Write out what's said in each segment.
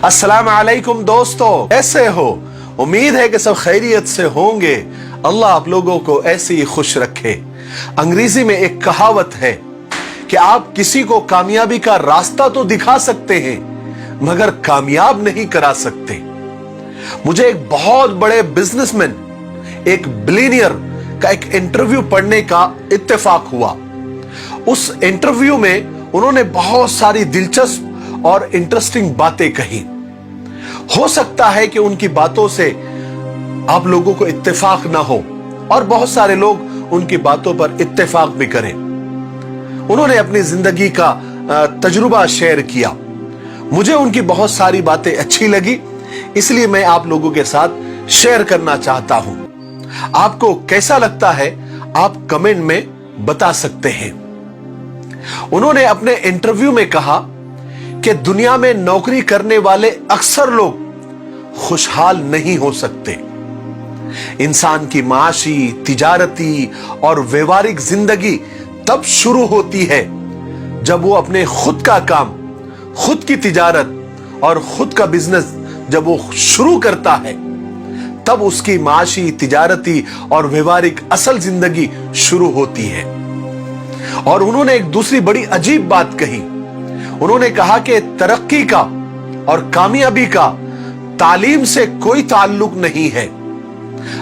अस्सलाम वालेकुम दोस्तों, कैसे हो? उम्मीद है कि सब खैरियत से होंगे। अल्लाह आप लोगों को ऐसे ही खुश रखे। अंग्रेजी में एक कहावत है कि आप किसी को कामयाबी का रास्ता तो दिखा सकते हैं मगर कामयाब नहीं करा सकते। मुझे एक बहुत बड़े बिजनेसमैन, एक बिलियनियर का एक इंटरव्यू पढ़ने का इत्तेफाक हुआ। उस इंटरव्यू में उन्होंने बहुत सारी दिलचस्प और इंटरेस्टिंग बातें कही। हो सकता है कि उनकी बातों से आप लोगों को इत्तेफाक ना हो और बहुत सारे लोग उनकी बातों पर इत्तेफाक भी करें। उन्होंने अपनी जिंदगी का तजुर्बा शेयर किया। मुझे उनकी बहुत सारी बातें अच्छी लगी, इसलिए मैं आप लोगों के साथ शेयर करना चाहता हूं। आपको कैसा लगता है आप कमेंट में बता सकते हैं। उन्होंने अपने इंटरव्यू में कहा कि दुनिया में नौकरी करने वाले अक्सर लोग खुशहाल नहीं हो सकते। इंसान की माशी, तिजारती और व्यवहारिक जिंदगी तब शुरू होती है जब वो अपने खुद का काम, खुद की तिजारत और खुद का बिजनेस जब वो शुरू करता है, तब उसकी माशी, तिजारती और व्यवहारिक असल जिंदगी शुरू होती है। और उन्होंने एक दूसरी बड़ी अजीब बात कही। उन्होंने कहा कि तरक्की का और कामयाबी का तालीम से कोई ताल्लुक नहीं है।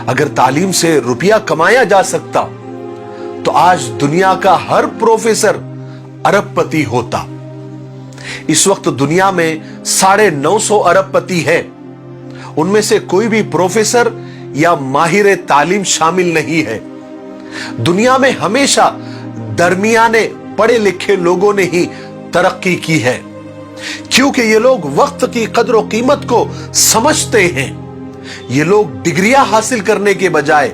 अगर तालीम से रुपया कमाया जा सकता तो आज दुनिया का हर प्रोफेसर अरबपति होता। इस वक्त दुनिया में 950 अरबपति है। उनमें से कोई भी प्रोफेसर या माहिर तालीम शामिल नहीं है। दुनिया में हमेशा दरमियाने पढ़े लिखे लोगों ने ही तरक्की की है, क्योंकि ये लोग वक्त की कद्र और कीमत को समझते हैं। ये लोग डिग्रियां हासिल करने के बजाय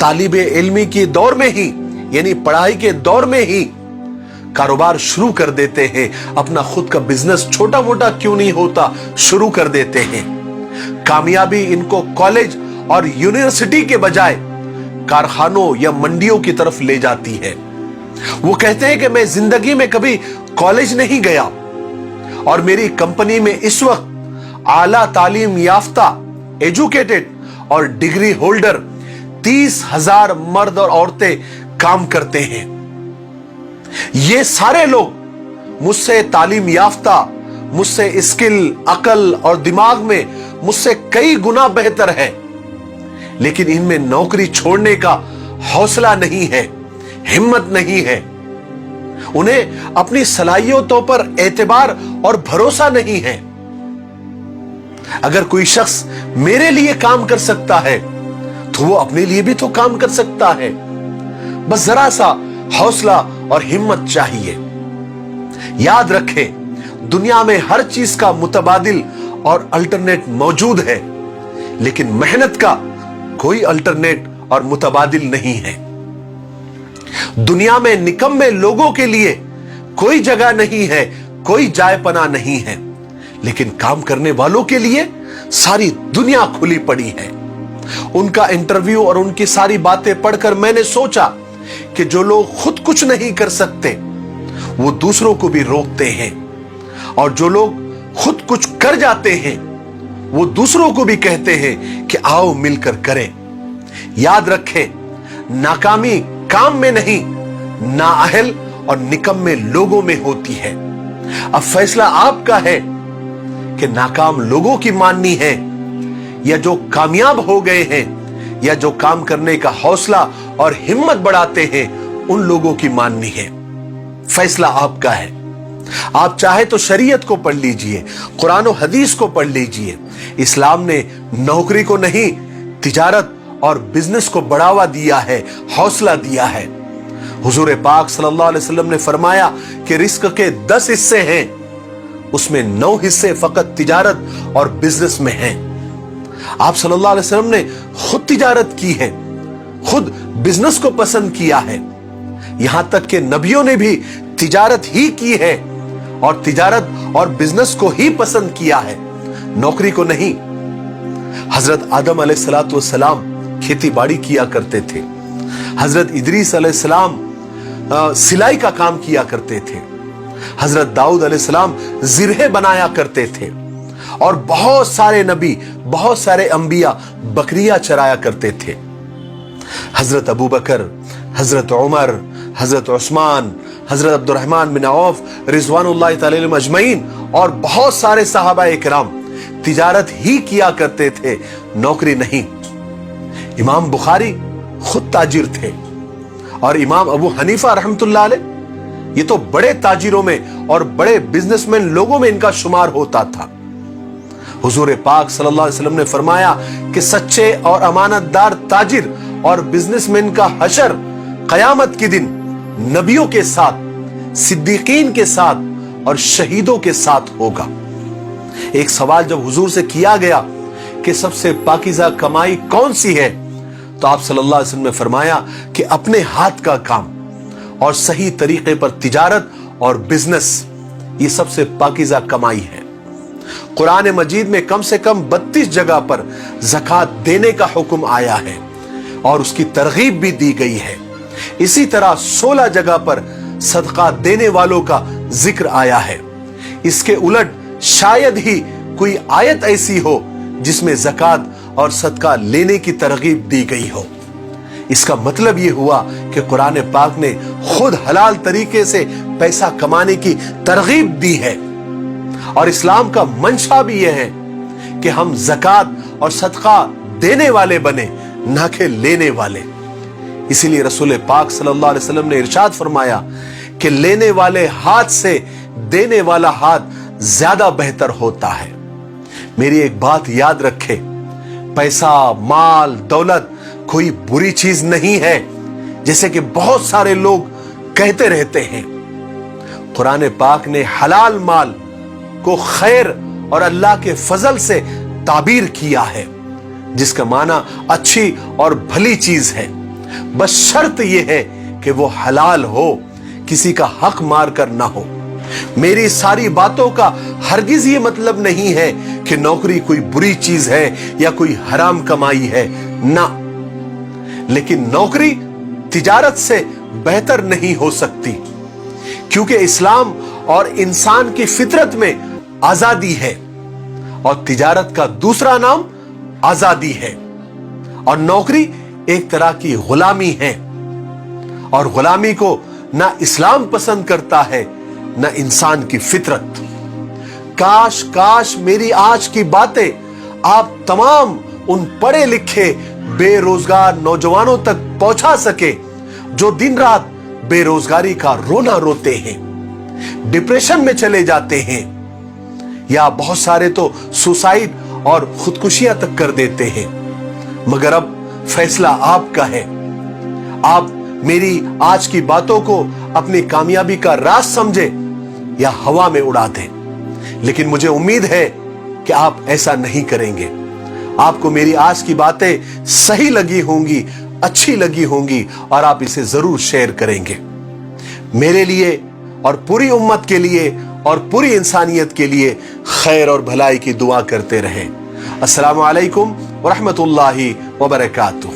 तालिबे इल्मी के दौर में ही, यानी पढ़ाई के दौर में ही कारोबार शुरू कर देते हैं। अपना खुद का बिजनेस छोटा मोटा क्यों नहीं होता, शुरू कर देते हैं। कामयाबी इनको कॉलेज और यूनिवर्सिटी के बजाय कारखानों या मंडियों की तरफ ले जाती है। वो कहते हैं कि मैं जिंदगी में कभी कॉलेज नहीं गया और मेरी कंपनी में इस वक्त आला तालीम याफ्ता, एजुकेटेड और डिग्री होल्डर 30,000 मर्द और औरतें काम करते हैं। ये सारे लोग मुझसे तालीम याफ्ता, मुझसे स्किल, अकल और दिमाग में मुझसे कई गुना बेहतर है, लेकिन इनमें नौकरी छोड़ने का हौसला नहीं है, हिम्मत नहीं है। उन्हें अपनी सलाहियतों पर एतबार और भरोसा नहीं है। अगर कोई शख्स मेरे लिए काम कर सकता है तो वो अपने लिए भी तो काम कर सकता है। बस जरा सा हौसला और हिम्मत चाहिए। याद रखें, दुनिया में हर चीज का मुतबादिल और अल्टरनेट मौजूद है, लेकिन मेहनत का कोई अल्टरनेट और मुतबादिल नहीं है। दुनिया में निकम्मे लोगों के लिए कोई जगह नहीं है, कोई जायपना नहीं है, लेकिन काम करने वालों के लिए सारी दुनिया खुली पड़ी है। उनका इंटरव्यू और उनकी सारी बातें पढ़कर मैंने सोचा कि जो लोग खुद कुछ नहीं कर सकते वो दूसरों को भी रोकते हैं, और जो लोग खुद कुछ कर जाते हैं वो दूसरों को भी कहते हैं कि आओ मिलकर करें। याद रखें, नाकामी काम में नहीं, नाअहल और निकम्मे लोगों में होती है। अब फैसला आपका है कि नाकाम लोगों की माननी है या जो कामयाब हो गए हैं या जो काम करने का हौसला और हिम्मत बढ़ाते हैं उन लोगों की माननी है। फैसला आपका है। आप चाहे तो शरीयत को पढ़ लीजिए, कुरान और हदीस को पढ़ लीजिए। इस्लाम ने नौकरी को नहीं, तिजारत और बिजनेस को बढ़ावा दिया है, हौसला दिया है। हुजूर पाक सल्लल्लाहु अलैहि वसल्लम ने फरमाया कि रिस्क के 10 हिस्से हैं, उसमें 9 हिस्से फकत तिजारत और बिजनेस में हैं। आप सल्लल्लाहु अलैहि वसल्लम ने खुद तिजारत की है, खुद बिजनेस को पसंद किया है। यहां तक कि नबियों ने भी तिजारत ही की है और तिजारत और बिजनेस को ही पसंद किया है, नौकरी को नहीं। हजरत आदम अलैहिस्सलाम खेती बाड़ी किया करते थे। हजरत इदरीस अलैहिस्सलाम सिलाई का काम किया करते थे। हजरत दाऊद अलैहिस्सलाम जिरहे बनाया करते थे। اور بہت سارے نبی، بہت سارے انبیاء بکریاں چرایا کرتے تھے۔ حضرت ابو بکر، حضرت عمر، حضرت عثمان، حضرت عبد الرحمن بن عوف رضوان اللہ تعالی علیہم اجمعین اور بہت سارے صحابہ کرام تجارت ہی کیا کرتے تھے، نوکری نہیں۔ امام بخاری خود تاجر تھے، اور امام ابو حنیفہ رحمت اللہ علیہ یہ تو بڑے تاجروں میں اور بڑے بزنس مین لوگوں میں ان کا شمار ہوتا تھا۔ حضور پاک صلی اللہ علیہ وسلم نے فرمایا کہ سچے اور امانت دار تاجر اور بزنس مین کا حشر قیامت کے دن نبیوں کے ساتھ، صدیقین کے ساتھ اور شہیدوں کے ساتھ ہوگا۔ ایک سوال جب حضور سے کیا گیا کہ سب سے پاکیزہ کمائی کون سی ہے، تو آپ صلی اللہ علیہ وسلم نے فرمایا کہ اپنے ہاتھ کا کام اور صحیح طریقے پر تجارت اور بزنس، یہ سب سے پاکیزہ کمائی ہے۔ قرآن مجید میں کم سے کم 32 جگہ پر زکوٰۃ دینے کا حکم آیا ہے اور اس کی ترغیب بھی دی گئی ہے۔ اسی طرح 16 جگہ پر صدقہ دینے والوں کا ذکر آیا ہے۔ اس کے الٹ شاید ہی کوئی آیت ایسی ہو جس میں زکوٰۃ اور صدقہ لینے کی ترغیب دی گئی ہو۔ اس کا مطلب یہ ہوا کہ قرآن پاک نے خود حلال طریقے سے پیسہ کمانے کی ترغیب دی ہے، اور اسلام کا منشا بھی یہ ہے کہ ہم زکوٰۃ اور صدقہ دینے والے بنے، نہ کہ لینے والے۔ اسی لیے رسول پاک صلی اللہ علیہ وسلم نے ارشاد فرمایا کہ لینے والے ہاتھ سے دینے والا ہاتھ زیادہ بہتر ہوتا ہے۔ میری ایک بات یاد رکھے، پیسہ، مال، دولت کوئی بری چیز نہیں ہے جیسے کہ بہت سارے لوگ کہتے رہتے ہیں۔ قرآن پاک نے حلال مال کو خیر اور اللہ کے فضل سے تعبیر کیا ہے، جس کا معنی اچھی اور بھلی چیز ہے، بس شرط یہ ہے کہ وہ حلال ہو، کسی کا حق مار کر نہ ہو۔ میری ساری باتوں کا ہرگز یہ مطلب نہیں ہے کہ نوکری کوئی بری چیز ہے یا کوئی حرام کمائی ہے، نہ، لیکن نوکری تجارت سے بہتر نہیں ہو سکتی، کیونکہ اسلام اور انسان کی فطرت میں آزادی ہے، اور تجارت کا دوسرا نام آزادی ہے، اور نوکری ایک طرح کی غلامی ہے، اور غلامی کو نہ اسلام پسند کرتا ہے نہ انسان کی فطرت۔ کاش کاش میری آج کی باتیں آپ تمام ان پڑھے لکھے بے روزگار نوجوانوں تک پہنچا سکے جو دن رات بے روزگاری کا رونا روتے ہیں، ڈپریشن میں چلے جاتے ہیں، یا بہت سارے تو سوسائیڈ اور خودکشیاں تک کر دیتے ہیں۔ مگر اب فیصلہ آپ کا ہے، آپ میری آج کی باتوں کو اپنی کامیابی کا راز سمجھے یا ہوا میں اڑا دیں، لیکن مجھے امید ہے کہ آپ ایسا نہیں کریں گے۔ آپ کو میری آج کی باتیں صحیح لگی ہوں گی، اچھی لگی ہوں گی، اور آپ اسے ضرور شیئر کریں گے۔ میرے لیے اور پوری امت کے لیے اور پوری انسانیت کے لیے خیر اور بھلائی کی دعا کرتے رہیں۔ السلام علیکم ورحمۃ اللہ وبرکاتہ۔